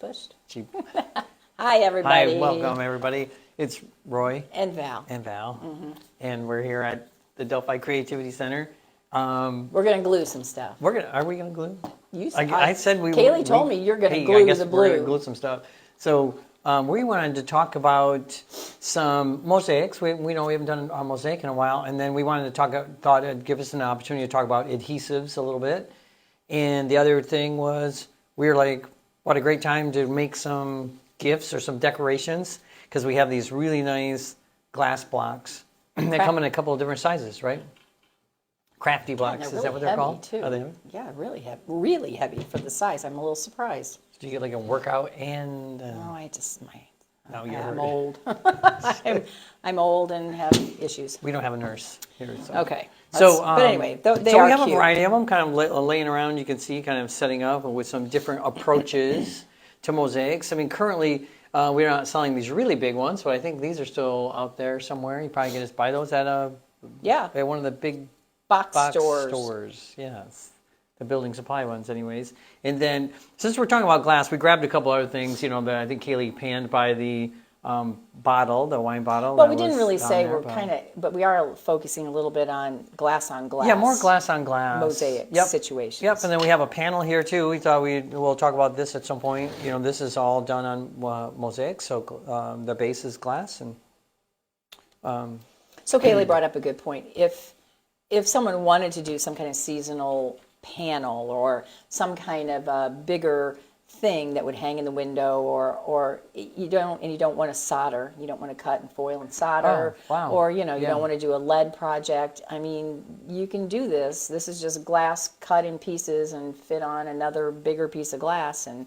pushed. She, Hi, everybody. hi, welcome everybody. It's Roy And Val. And we're here at the Delphi Creativity Center. We're going to glue some stuff. Are we going to glue? You said, I said we. Kaylee told me you're going to glue I guess the we're blue. gonna glue some stuff. So we wanted to talk about some mosaics. We know we haven't done a mosaic in a while, and then we wanted to thought it'd give us an opportunity to talk about adhesives a little bit. And the other thing was we were like, what a great time to make some gifts or some decorations, because we have these really nice glass blocks that come in a couple of different sizes, right? Crafty blocks, Really is that what they're called? too. Are they heavy? Yeah, really heavy for the size. I'm a little surprised. Do you get like a workout and? No, No, I'm old. I'm old and have issues. We don't have a nurse here. So. Okay. So, but anyway, they so are we have cute. a variety of them kind of laying around. You can see kind of setting up with some different approaches to mosaics. I mean, currently we're not selling these really big ones, but I think these are still out there somewhere. You probably can just buy those at at one of the big box stores. Yes, the building supply ones, anyways. And then since we're talking about glass, we grabbed a couple other things. That I think Kaylee panned by the bottle, the wine bottle. Well, we didn't really say but we are focusing a little bit on glass on glass. Yeah, more glass on glass mosaic situations. Yep, and then we have a panel here too. We thought we'll talk about this at some point. This is all done on mosaics, so the base is glass. And so Kaylee brought up a good point. If someone wanted to do some kind of seasonal panel or some kind of a bigger thing that would hang in the window, or you don't want to solder, you don't want to cut and foil and solder, or you don't want to do a lead project. I mean, you can do this. This is just glass cut in pieces and fit on another bigger piece of glass, and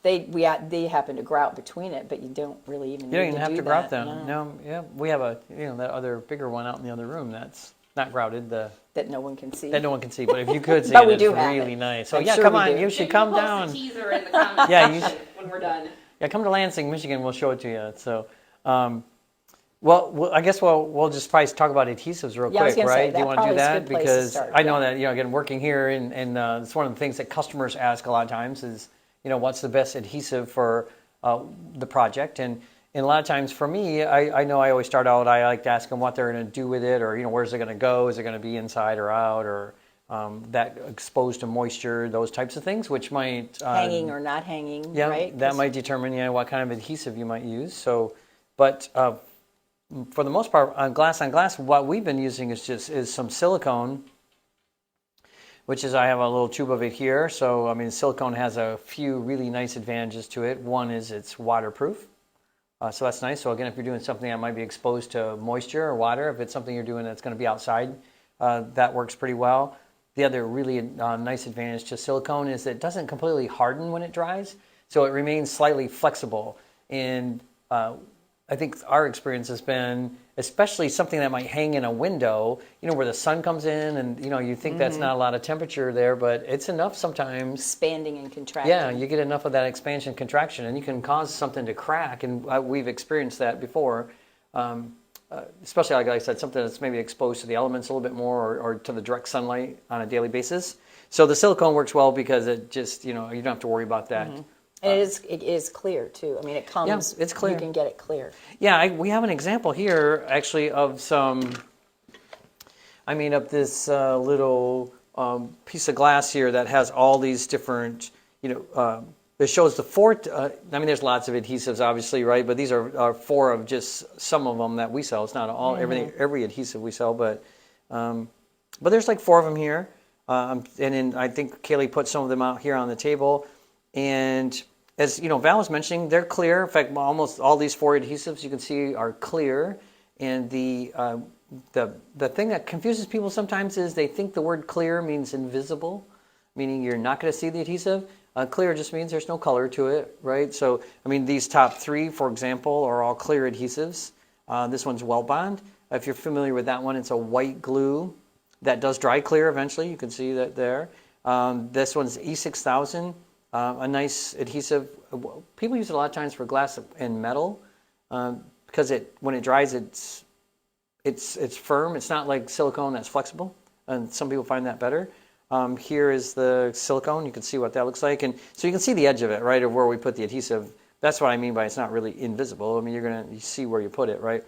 they happen to grout between it, but you don't really even. You don't even have to grout them. No. Yeah, we have that other bigger one out in the other room that's not grouted. That no one can see. But if you could see but it, we it's do have really it. nice. So come on, you should come down. Post a teaser in the comments section when we're done. Yeah, come to Lansing, Michigan. We'll show it to you. So, I guess we'll just probably talk about adhesives real quick, right? Do you want to do that? Because I know that again, working here, and it's one of the things that customers ask a lot of times is, what's the best adhesive for the project. And a lot of times for me, I know I always start out, I like to ask them what they're going to do with it, or, where's it going to go? Is it going to be inside or out, or that exposed to moisture, those types of things, which might... hanging or not hanging, right? That might determine, what kind of adhesive you might use. So, but for the most part, on glass, what we've been using is some silicone, which is, I have a little tube of it here. So, I mean, silicone has a few really nice advantages to it. One is it's waterproof. So that's nice. So again, if you're doing something that might be exposed to moisture or water, if it's something you're doing that's going to be outside, that works pretty well. The other really nice advantage to silicone is that it doesn't completely harden when it dries, so it remains slightly flexible. And I think our experience has been, especially something that might hang in a window, where the sun comes in and, you think that's not a lot of temperature there, but it's enough sometimes. Expanding and contracting. Yeah, you get enough of that expansion contraction, and you can cause something to crack, and we've experienced that before, especially, like I said, something that's maybe exposed to the elements a little bit more, or to the direct sunlight on a daily basis. So the silicone works well because it just, you don't have to worry about that. And it is clear too. I mean, it comes. Yeah, it's clear. You can get it clear. Yeah, we have an example here actually of of this little piece of glass here that has all these different, it shows the four. There's lots of adhesives, obviously, right? But these are four of just some of them that we sell. It's not all every adhesive we sell, but there's like four of them here, and then I think Kaylee put some of them out here on the table, and as Val was mentioning, they're clear. In fact, almost all these four adhesives you can see are clear. And the thing that confuses people sometimes is they think the word clear means invisible, meaning you're not going to see the adhesive. Clear just means there's no color to it, right? So, these top three, for example, are all clear adhesives. This one's Well Bond. If you're familiar with that one, it's a white glue that does dry clear eventually. You can see that there. This one's E6000. A nice adhesive. People use it a lot of times for glass and metal because when it dries, it's firm. It's not like silicone that's flexible, and some people find that better. Here is the silicone. You can see what that looks like. And so you can see the edge of it, right, of where we put the adhesive. That's what I mean by it's not really invisible. I mean, you see where you put it, right?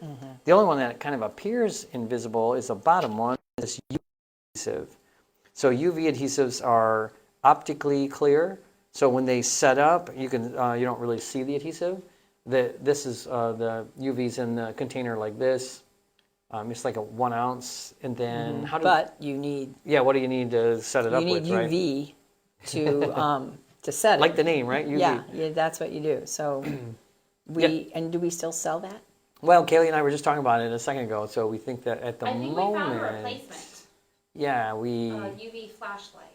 The only one that kind of appears invisible is the bottom one, this UV adhesive. So UV adhesives are optically clear. So when they set up, you don't really see the adhesive. This is the UV's in the container like this. It's like a 1 ounce, and then But you need what do you need to set it up with? You need UV to set it. Like the name, right? UV. Yeah, that's what you do. So and do we still sell that? Well, Kaylee and I were just talking about it a second ago. So we think that at the moment, we found a replacement. Yeah, UV flashlight.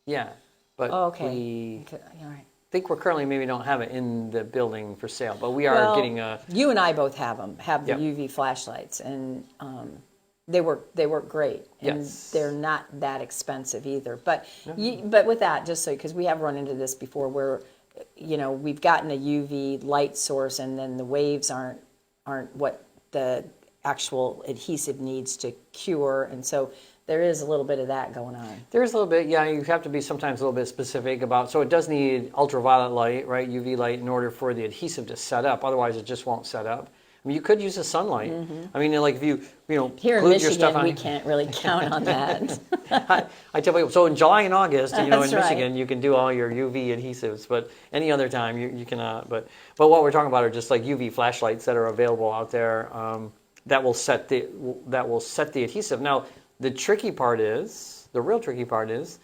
Yeah, but okay. All right. think we're currently maybe don't have it in the building for sale, but we are getting a. You and I both have them. Have the Yep. UV flashlights, and they work great, and Yes. they're not that expensive either. But but with that, just so because we have run into this before, where we've gotten a UV light source, and then the waves aren't what the actual adhesive needs to cure, and so there is a little bit of that going on. There's a little bit, yeah. You have to be sometimes a little bit specific about. So it does need ultraviolet light, right? UV light in order for the adhesive to set up. Otherwise, it just won't set up. I mean, you could use the sunlight. I mean, like if you Here in glued your stuff Michigan, on. we can't really count on that. I tell people, so in July and August, in That's right. Michigan, you can do all your UV adhesives, but any other time you cannot. But what we're talking about are just like UV flashlights that are available out there that will set the adhesive. Now, the real tricky part is,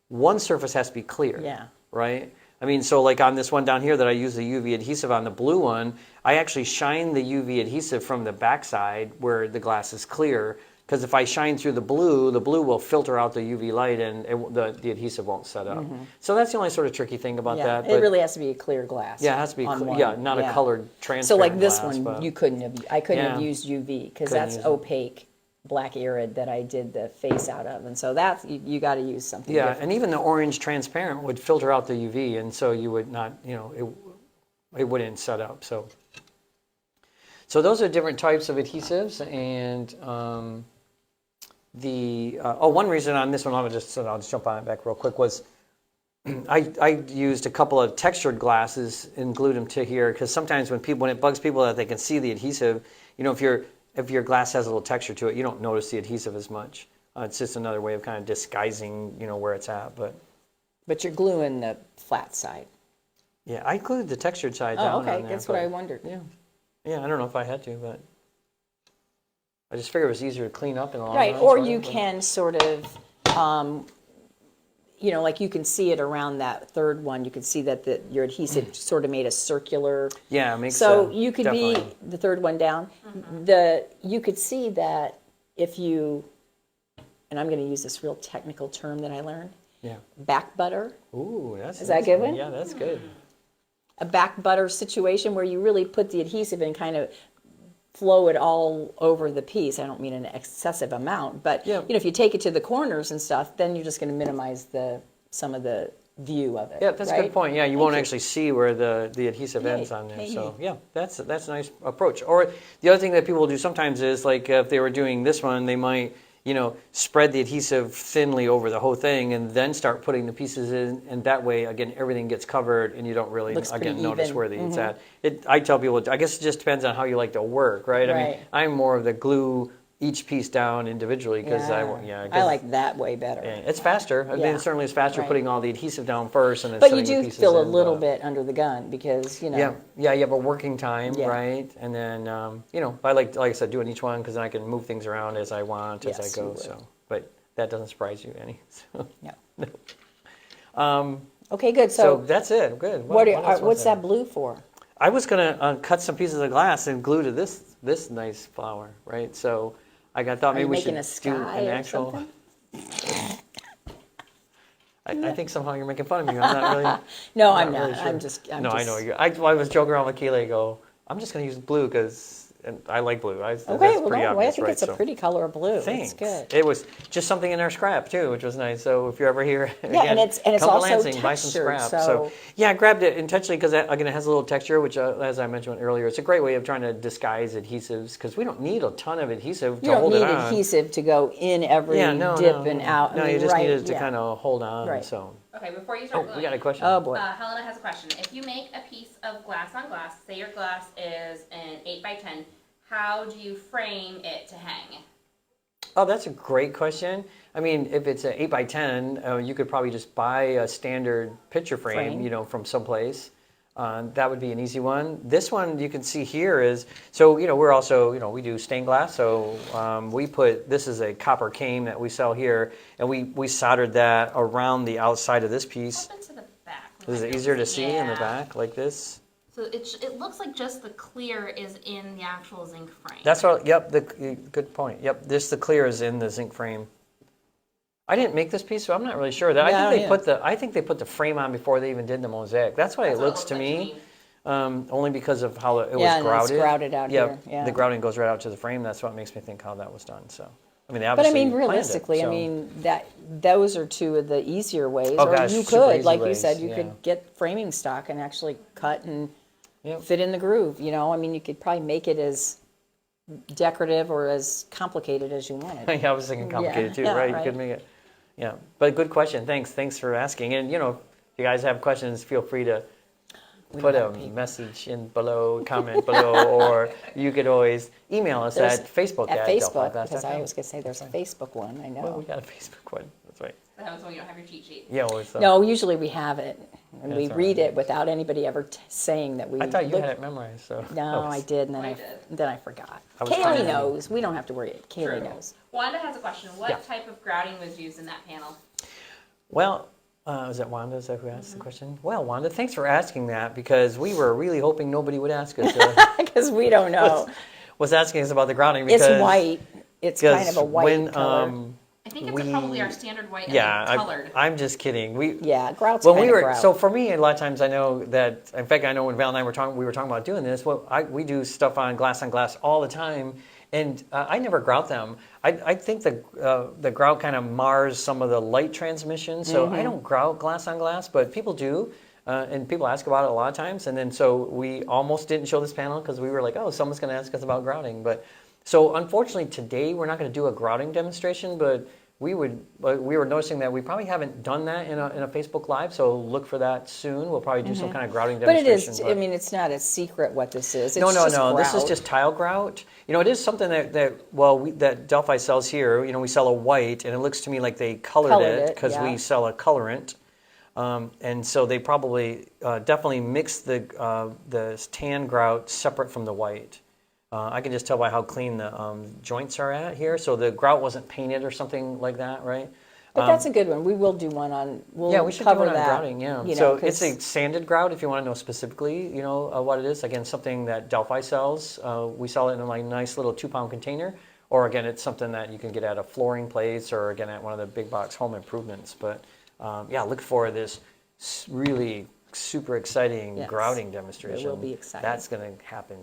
one surface has to be clear. Yeah. Right? I mean, so like on this one down here that I use the UV adhesive on, the blue one, I actually shine the UV adhesive from the backside where the glass is clear, because if I shine through the blue will filter out the UV light and the adhesive won't set up. So that's the only sort of tricky thing about that. It really has to be a clear glass. Yeah, it has to be not a colored transparent So like this glass, one, but I couldn't have Yeah. used UV because Couldn't that's use it. opaque black irid that I did the face out of, and so that's you got to use something. yeah, different. and even the orange transparent would filter out the UV, and so you would not, it wouldn't set up. So those are different types of adhesives, and one reason on this one, I'll just jump on it back real quick, was I used a couple of textured glasses and glued them to here, because sometimes when it bugs people that they can see the adhesive, if your glass has a little texture to it, you don't notice the adhesive as much. It's just another way of kind of disguising, where it's at. But you're gluing the flat side. Yeah, I glued the textured side down. Oh, okay, on there, that's what I wondered. Yeah, I don't know if I had to, but I just figured it was easier to clean up in the long Right, run, or sort of, you but- can sort of, like you can see it around that third one. You can see that your adhesive sort of made a circular. Yeah, it makes So you could definitely. be the third one down. You could see that if you, and I'm going to use this real technical term that I learned, Yeah. back butter. Ooh, that's that a good one? Yeah, that's good. A back butter situation where you really put the adhesive and kind of flow it all over the piece. I don't mean an excessive amount, but Yeah. if you take it to the corners and stuff, then you're just going to minimize some of the view of it. Yeah, that's a right? good point. Yeah, you Thank won't you. actually see where the adhesive Hey, ends on there. hey. So yeah, that's a nice approach. Or the other thing that people will do sometimes is like if they were doing this one, they might spread the adhesive thinly over the whole thing and then start putting the pieces in, and that way again everything gets covered and you don't really Looks pretty notice even. where it's at. I tell people, I guess it just depends on how you like to work, right? I mean, Right. I'm more of the glue each piece down individually because I 'cause- like that way better. yeah, it's faster. I mean, Yeah. it certainly is faster Right. putting all the adhesive down first and then But you setting the do pieces feel a in, little but- bit under the gun because Yeah, you have a working time, Yeah. right? And then, I like I said, doing each one because then I can move things around as I want, as Yes, I you go. would. So, but that doesn't surprise you any. So, No. Okay, good. so So, that's it. Good. what's was that blue for? I was gonna cut some pieces of glass and glue to this nice flower, right? So I thought Are maybe you we making should a sky do an or actual. something? I think somehow you're making fun of me. I'm not really. No, I'm not. really sure. I'm just. I know. I was joking around with Keely. I'm just going to use blue because and I like blue. Okay, that's well, pretty no, obvious, I think right? it's a pretty color of blue. Thanks. It's good. It was just something in our scrap too, which was nice. So if you're ever here, Yeah, again, and it's come to also Lansing, buy some textured, scrap. so- yeah, I grabbed it intentionally because again, it has a little texture, which as I mentioned earlier, it's a great way of trying to disguise adhesives because we don't need a ton of adhesive You to don't hold need it on. adhesive to go in every Yeah, no, dip no, and no. out. No, I mean, you just right, need it to yeah. kind of hold on. Right. So, Okay, before you start we going, got a question. Oh boy. Helena has a question. If you make a piece of glass on glass, say your glass is an 8 by 10, how do you frame it to hang? Oh, that's a great question. I mean, if it's an 8 by 10, you could probably just buy a standard picture frame, from someplace. That would be an easy one. This one you can see here is, so, we're also, we do stained glass. So this is a copper cane that we sell here, and we soldered that around the outside of this piece. Flip it to the back. Is it easier to see in the Yeah. back like this? So it looks like just the clear is in the actual zinc frame. That's what, yep, good point. Yep, the clear is in the zinc frame. I didn't make this piece, so I'm not really sure. I think they put the frame on before they even did the mosaic. That's why it looks to me. Only because of how it was Yeah, and grouted. it's grouted out Yep, here, yeah. the grouting goes right out to the frame. That's what makes me think how that was done. So, I mean, they But I obviously mean, planned it, realistically, so- those are two of the easier ways. Oh, or gosh, you super could, easy like you ways, said, you yeah. could get framing stock and actually cut and Yep. fit in the groove. I mean, you could probably make it as decorative or as complicated as you wanted. Yeah, I was thinking complicated too, Yeah, right? You right. could make it. Yeah, but good question. Thanks for asking. And if you guys have questions, feel free to put a message in below, comment below, or you could always email us There's- at Facebook At Delphi Facebook, Glass because I .com. was going to say there's a Facebook one, I Well, we know. got a Facebook one. That's right. That happens when you don't have your cheat sheet. Yeah, always. No, usually we have it, and we That's all read right. it without anybody ever saying that we I thought you looked- had it memorized. So. No, I did, and then I I, did. then I forgot. I was trying Kaylee to- knows. We don't have to worry. Kaylee True. knows. Wanda has a question. What Yeah. type of grouting was used in that panel? Well, is that Wanda? Is that who asked the question? Well, Wanda, thanks for asking that because we were really hoping nobody would ask us. Because we don't know. Was asking us about the grounding because It's white. It's kind of a white when, color. I think it's probably our standard white and Yeah, then colored. I'm just kidding. Yeah, grout's When kind we of were grout. so for me, a lot of times I know that. In fact, I know when Val and I we were talking about doing this. Well, we do stuff on glass all the time, and I never grout them. I think the grout kind of mars some of the light transmission, so I don't grout glass on glass, but people do. And people ask about it a lot of times, and then so we almost didn't show this panel because we were like, oh, someone's going to ask us about grouting. But so unfortunately today we're not going to do a grouting demonstration, but we were noticing that we probably haven't done that in a Facebook Live, so look for that soon. We'll probably do some kind of grouting But it demonstration. is, I mean, it's not a secret what this is. It's No. just This is grout. just tile grout. It is something that Delphi sells here. We sell a white, and it looks to me like they colored it because yeah. we sell a colorant. And so they probably definitely mix the tan grout separate from the white. I can just tell by how clean the joints are at here. So the grout wasn't painted or something like that, right? But that's a good one. We will do one on. We'll Yeah, we should cover do one on that. grouting. Yeah. You So know, it's a 'cause- sanded grout if you want to know specifically, what it is. Again, something that Delphi sells. We sell it in a nice little 2-pound container. Or again, it's something that you can get at a flooring place or again at one of the big box home improvements. But look for this really super exciting Yes. grouting demonstration. It will be exciting. That's going to happen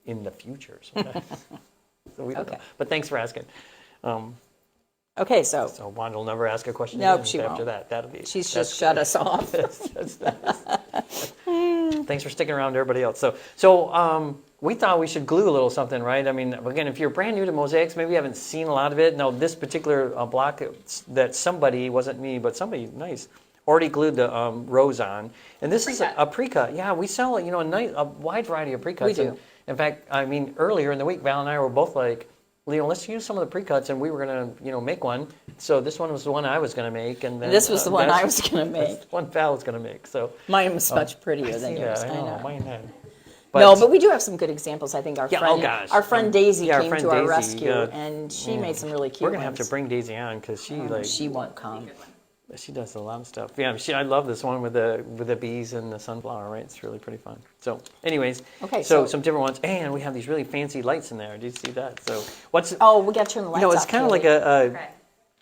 in the future. So we don't Okay. know. But thanks for asking. Okay, so So Wanda will never ask a question Nope, again she after won't. that. That'll be. she's that's just shut us off. That's nice. Thanks for sticking around to everybody else. So we thought we should glue a little something, right? I mean, again, if you're brand new to Mosaics, maybe you haven't seen a lot of it. Now, this particular block that somebody, wasn't me, but somebody nice, already glued the rows on. And this is a pre-cut. Yeah, we sell a wide variety of pre-cuts. We do. And in fact, I mean, earlier in the week, Val and I were both like, let's use some of the pre-cuts, and we were going to, make one. So this one was the one I was going to make, and then This was the one I that's- was going to make. that's the one Val was going to make. So Mine was much prettier than yours. yeah, I know. mine had. No, but we do have some good examples. I think our Yeah, friend, oh gosh. our friend Daisy Yeah, our came friend to our Daisy, rescue, yeah. and she made some really cute we're gonna have ones. to bring Daisy on because She won't come. she does a lot of stuff. Yeah, I love this one with the bees and the sunflower. Right, it's really pretty fun. So, anyways, Okay, so so- some different ones, and we have these really fancy lights in there. Do you see that? So what's Oh, we got to turn the lights off. it's kind of like Kaylee. Okay.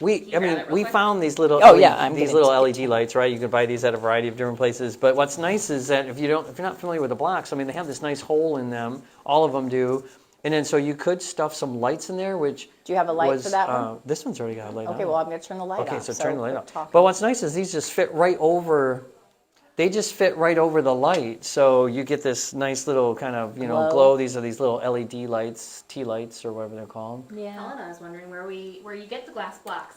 we grab it real we quick? found these little Oh, yeah, I'm these gonna little take LED lights, right? You can buy these at a variety of different places. But what's nice is that if you're not familiar with the blocks, I mean they have this nice hole in them. All of them do. And then so you could stuff some lights in there, which Do you have a light for that one? This one's already got a light on Okay, it. well, I'm going to turn the light Okay, off. so turn the light we're off. talking. But what's nice is these just fit right over. They just fit right over the light, so you get this nice little kind of glow. These are these little LED lights, tea lights or whatever they're called. Yeah. Helena was wondering where you get the glass blocks.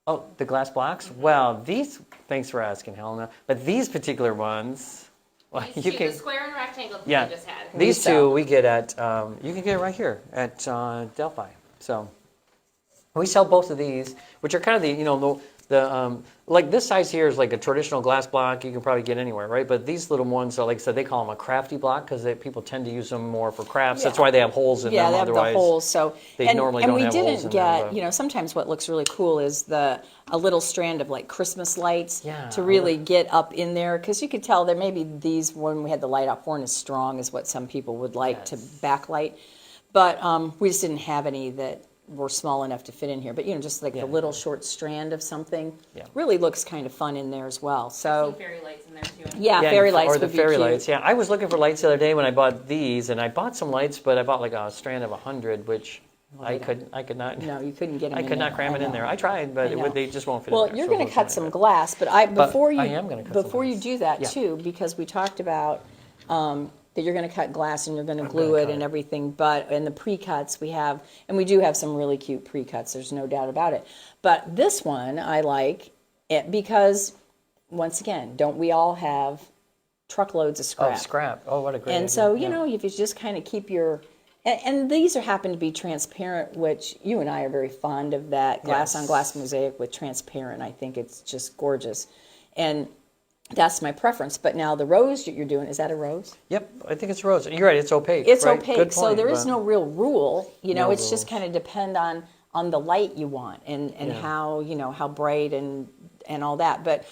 Oh, the glass blocks. Well, these. Thanks for asking, Helena. But these particular ones, well, These you two, can. the square and rectangle that Yeah. we just had. These two we get at. You can get it right here at Delphi. So we sell both of these, which are kind of the like this size here is like a traditional glass block. You can probably get anywhere, right? But these little ones are, like I said, they call them a crafty block because people tend to use them more for crafts. That's Yeah. why they have holes in Yeah, them. they have Otherwise, the holes. So they normally don't we have holes didn't in get, them, but- sometimes what looks really cool is a little strand of like Christmas lights Yeah, to really get up in there, because you could tell there maybe these, when we had the light off, weren't as strong as what some people would like to backlight, but we just didn't have any that were small enough to fit in here. But just like the little short strand of something really looks kind of fun in there as well. So Fairy lights in there too. yeah, fairy lights or the would be fairy cute. lights. Yeah, I was looking for lights the other day when I bought these, and I bought some lights, but I bought like a strand of 100, which I could not. No, you couldn't get them. I could not cram it in there. I tried, but they just won't fit. Well, in there, you're so going to cut unfortunately, some but- glass, but before you I am gonna cut some before you glass. do that Yeah. too, because we talked about that you're going to cut glass and you're going to glue it cut and it. everything. But in the pre-cuts we have, and we do have some really cute pre-cuts. There's no doubt about it. But this one I like it because, once again, don't we all have truckloads of scrap? Oh, scrap. Oh, what a great idea. And so, Yeah. if you just kind of keep your, and these happen to be transparent, which you and I are very fond of that glass on glass mosaic with transparent. I think it's just gorgeous. And that's my preference. But now the rose that you're doing, is that a rose? Yep, I think it's rose. You're right, it's opaque. It's right? opaque, Good so point, there is but- no real rule. No It's just rules. kind of depend on the light you want and how, how bright and all that. But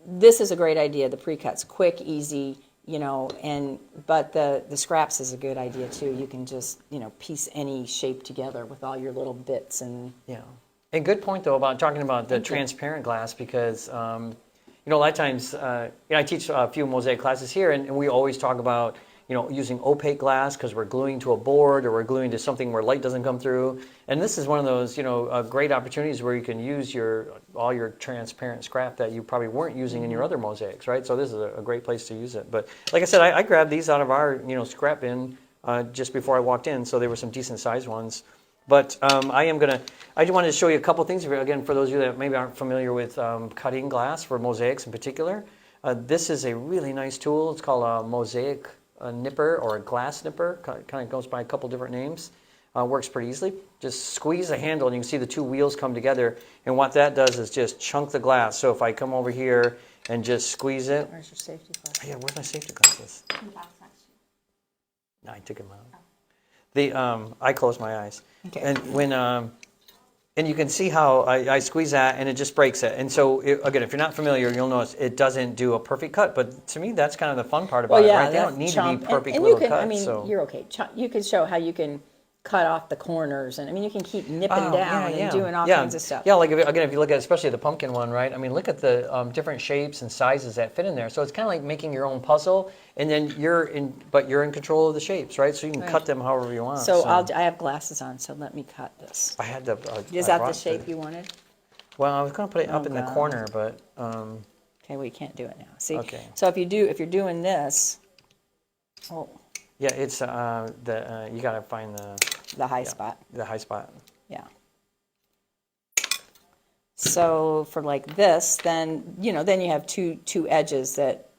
this is a great idea. The pre-cuts, quick, easy, but the scraps is a good idea too. You can just, piece any shape together with all your little bits and. Yeah. And good point, though, about talking about the transparent glass, because, a lot of times, I teach a few mosaic classes here, and we always talk about, using opaque glass because we're gluing to a board or we're gluing to something where light doesn't come through. And this is one of those, great opportunities where you can use all your transparent scrap that you probably weren't using in your other mosaics, right? So this is a great place to use it. But like I said, I grabbed these out of our, scrap bin just before I walked in, so they were some decent sized ones. But I just wanted to show you a couple things, again, for those of you that maybe aren't familiar with cutting glass for mosaics in particular. This is a really nice tool. It's called a mosaic nipper or a glass nipper. Kind of goes by a couple different names. Works pretty easily. Just squeeze the handle and you can see the two wheels come together. And what that does is just chunk the glass. So if I come over here and just squeeze it. Where's your safety glasses? Yeah, where's my safety glasses? In the box next to you. No, I took them out. I closed my eyes. Okay. And when and you can see how I squeeze that and it just breaks it. And so again, if you're not familiar, you'll notice it doesn't do a perfect cut. But to me, that's kind of the fun part about it, right? They don't need to be perfect and little you can, cuts. So. you're okay. You can show how you can cut off the corners, and you can keep nipping down and doing all kinds of stuff. Yeah, like if you look at especially the pumpkin one, right? I mean, look at the different shapes and sizes that fit in there. So it's kind of like making your own puzzle, and then you're in control of the shapes, right? So you can cut them however you want. So I have glasses on, so let me cut this. I had to. Is that the shape you wanted? Well, I was going to put it up in the corner, but. Okay, well you can't do it now. See. Okay. So if you're doing this, yeah, it's you got to find the high spot. The high spot. Yeah. So for like this, then you have two edges that,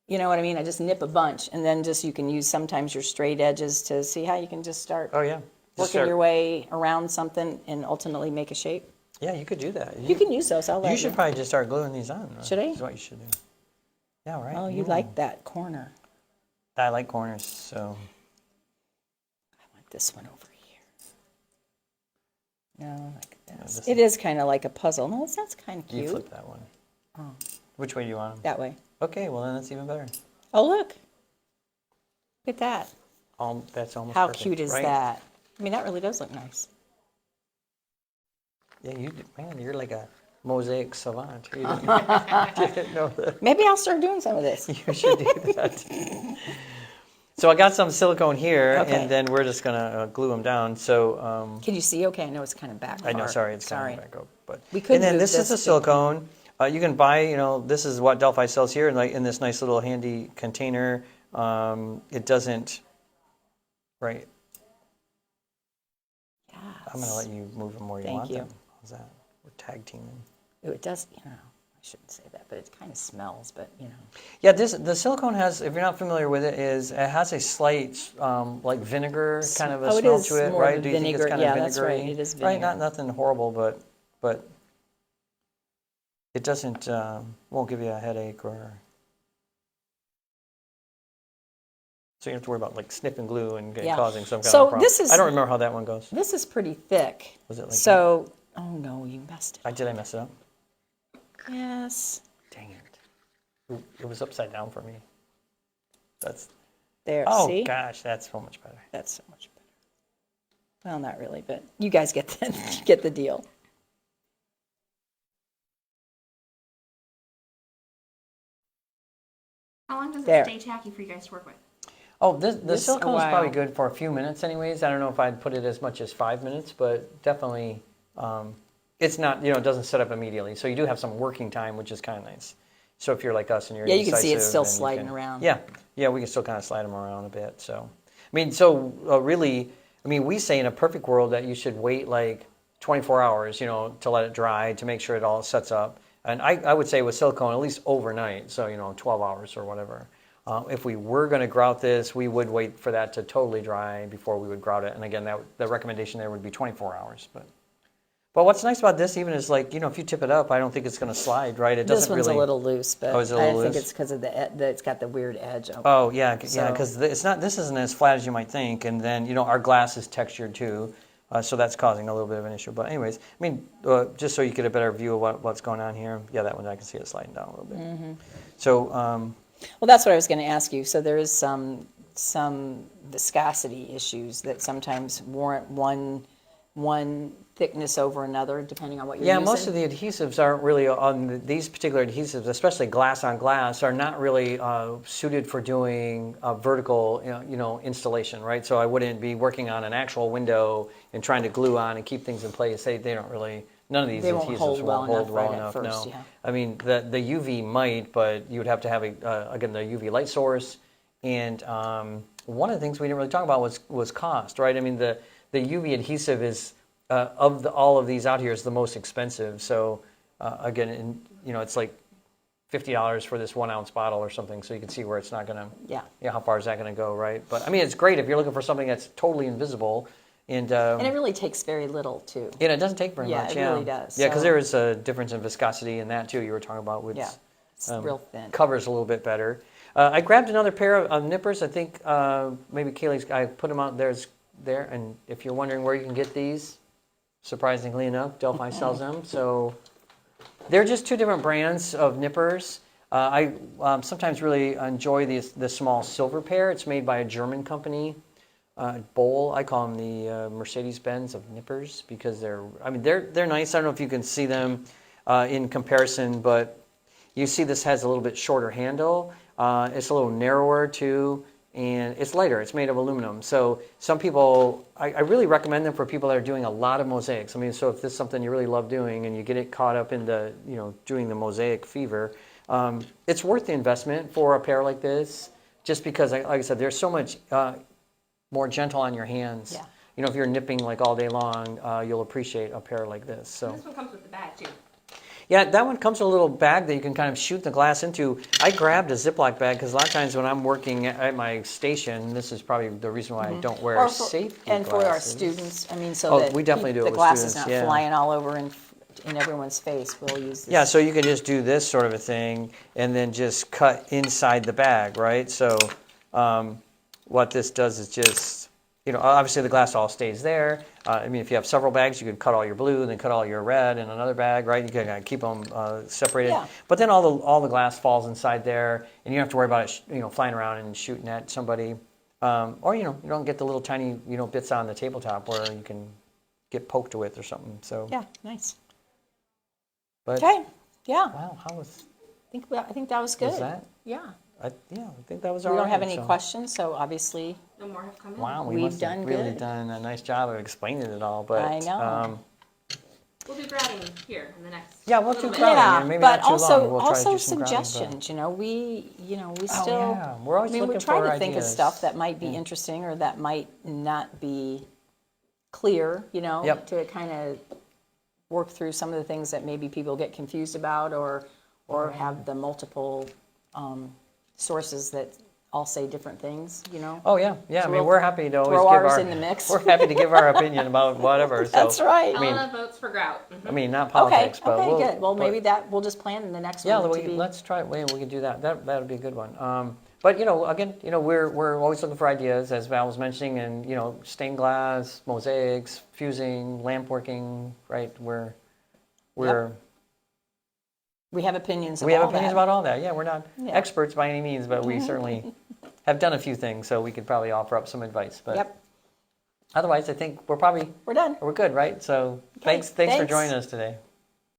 you know what I mean? I just nip a bunch, and then you can use sometimes your straight edges to see how you can just start working your way around something and ultimately make a shape. Yeah, you could do that. You can use those. You should probably just start gluing these on. Should I? That's what you should do. Yeah, right. Oh, you like that corner. I like corners, so. I want this one over here. No, like this. It is kind of like a puzzle. No, that's kind of cute. You flip that one. Oh. Which way do you want them? That way. Okay, well then that's even better. Oh, look. Look at that. That's almost How perfect, cute is right? that? I mean, that really does look nice. Yeah, you're like a mosaic savant. You didn't know that. Maybe I'll start doing some of this. You should do that. So I got some silicone here, Okay. and then we're just gonna glue them down. So Can you see? Okay, I know it's kind of back. I know, far. sorry, it's Sorry. kind of back up, but We could and then move this is this a to- silicone. You can buy, this is what Delphi sells here, like in this nice little handy container. It doesn't, right? Yes. I'm gonna let you move them where you Thank want you. them. How's that? We're tag teaming. Ooh, it does, I shouldn't say that, but it kind of smells, but Yeah, the silicone has, if you're not familiar with it, it has a slight like vinegar kind of a Oh, it smell is to it, more of right? a Do you think it's vinegar- kind yeah, of that's vinegary? right, it is Right, vinegar. nothing horrible, but it doesn't won't give you a headache or. So you don't have to worry about like sniffing glue and Yeah. causing some kind So of problem. this is- I don't remember how that one goes. this is pretty thick. Was it like So, oh no, you messed it. Did I mess it up? Yes. Dang it. Ooh, it was upside down for me. That's, There, oh see? gosh, that's so much better. That's so much better. Well, not really, but you guys get get the deal. How long does There. it stay tacky for you guys to work with? Oh, the This- silicone a is probably while. good for a few minutes anyways. I don't know if I'd put it as much as 5 minutes, but definitely it's not, it doesn't set up immediately. So you do have some working time, which is kind of nice. So if you're like us and you're Yeah, you can see it's indecisive, still then you sliding can- around. Yeah, we can still kind of slide them around a bit. So, really, we say in a perfect world that you should wait like 24 hours, to let it dry, to make sure it all sets up. And I would say with silicone, at least overnight, so, 12 hours or whatever. If we were going to grout this, we would wait for that to totally dry before we would grout it. And again, the recommendation there would be 24 hours. But what's nice about this even is like, if you tip it up, I don't think it's going to slide, right? It This doesn't one's really. a little loose, but Oh, is it a I little think loose? it's because of it's got the weird edge. Oh, yeah, So- because this isn't as flat as you might think. And then, our glass is textured too. So that's causing a little bit of an issue. But anyways, just so you get a better view of what's going on here. Yeah, that one, I can see it sliding down a little bit. Mm-hmm. So, Well, that's what I was going to ask you. So there is some viscosity issues that sometimes warrant one thickness over another, depending on what you're yeah, using. most of the adhesives aren't really on these particular adhesives, especially glass on glass, are not really suited for doing vertical, installation, right? So I wouldn't be working on an actual window and trying to glue on and keep things in place. They don't really. None of these They adhesives won't hold well enough well right at enough. first, No, yeah. The UV might, but you would have to have again the UV light source. And one of the things we didn't really talk about was cost, right? The UV adhesive is of all of these out here is the most expensive. So again, it's like $50 for this 1 ounce bottle or something. So you can see where it's not going to. Yeah. How far is that going to go, right? But it's great if you're looking for something that's totally invisible. And it really takes very little, too. it doesn't take very much. Yeah, it really does. Yeah, because So- there is a difference in viscosity in that too. You were talking about, which Yeah, it's real thin. covers a little bit better. I grabbed another pair of nippers. I think maybe Kaylee's. I put them out there. And if you're wondering where you can get these, surprisingly enough, Delphi sells them. So they're just two different brands of nippers. I sometimes really enjoy the small silver pair. It's made by a German company. Bowl, I call them the Mercedes-Benz of nippers because they're nice. I don't know if you can see them in comparison, but you see this has a little bit shorter handle. It's a little narrower too, and it's lighter. It's made of aluminum. So some people, I really recommend them for people that are doing a lot of mosaics. So if this is something you really love doing and you get it caught up in the, doing the mosaic fever, it's worth the investment for a pair like this, just because, like I said, there's so much more gentle on your hands. Yeah. If you're nipping like all day long, you'll appreciate a pair like this. So. And this one comes with the bag too. Yeah, that one comes with a little bag that you can kind of shoot the glass into. I grabbed a Ziploc bag because a lot of times when I'm working at my station, this is probably the reason why I don't wear safety and for our glasses. students, Oh, that we definitely do it the with glass students, is not yeah. flying all over in everyone's face. We'll use this. Yeah, so you can just do this sort of a thing and then just cut inside the bag, right? So what this does is just, obviously the glass all stays there. If you have several bags, you could cut all your blue and then cut all your red in another bag, right? You can keep them separated. Yeah. But then all the glass falls inside there, and you don't have to worry about it, flying around and shooting at somebody. Or you don't get the little tiny, bits on the tabletop where you can get poked with or something. So. Yeah, nice. But, Okay. Yeah. Wow, how was? I think that was good. Was that? Yeah. I think that was all We right. don't have any so. questions, so obviously, No more have come in. Wow, we We've must have done really good. done a nice job of explaining it all. But I know. We'll do grouting here in the next. Yeah, we'll little do bit. grouting. yeah, and maybe but not too also long. We'll try to also do some grouting, but- suggestions. We Oh, still. yeah. We're always I mean, we looking try for to think of ideas. stuff that might be interesting or that might not be clear. Yep. To kind of work through some of the things that maybe people get confused about, or have the multiple sources that all say different things. Oh yeah. I mean, we'll we're happy to always throw give ours our. in the mix. We're happy to give our opinion about whatever. So, That's right. Helena votes for grout. Mhm. I mean, not Okay. politics, but Okay. we'll, Good. Well, but- maybe we'll just plan in the next Yeah, one to be. let's try it. We can do that. That'd be a good one. But again, we're always looking for ideas, as Val was mentioning, and stained glass, mosaics, fusing, lamp working, right? We're We have opinions. we have all opinions that. about all that. Yeah, we're not Yeah. experts by any means, but we certainly have done a few things, so we could probably offer up some advice. But Yep. otherwise, I think we're We're done. good, right? So Okay, thanks for thanks. joining us today.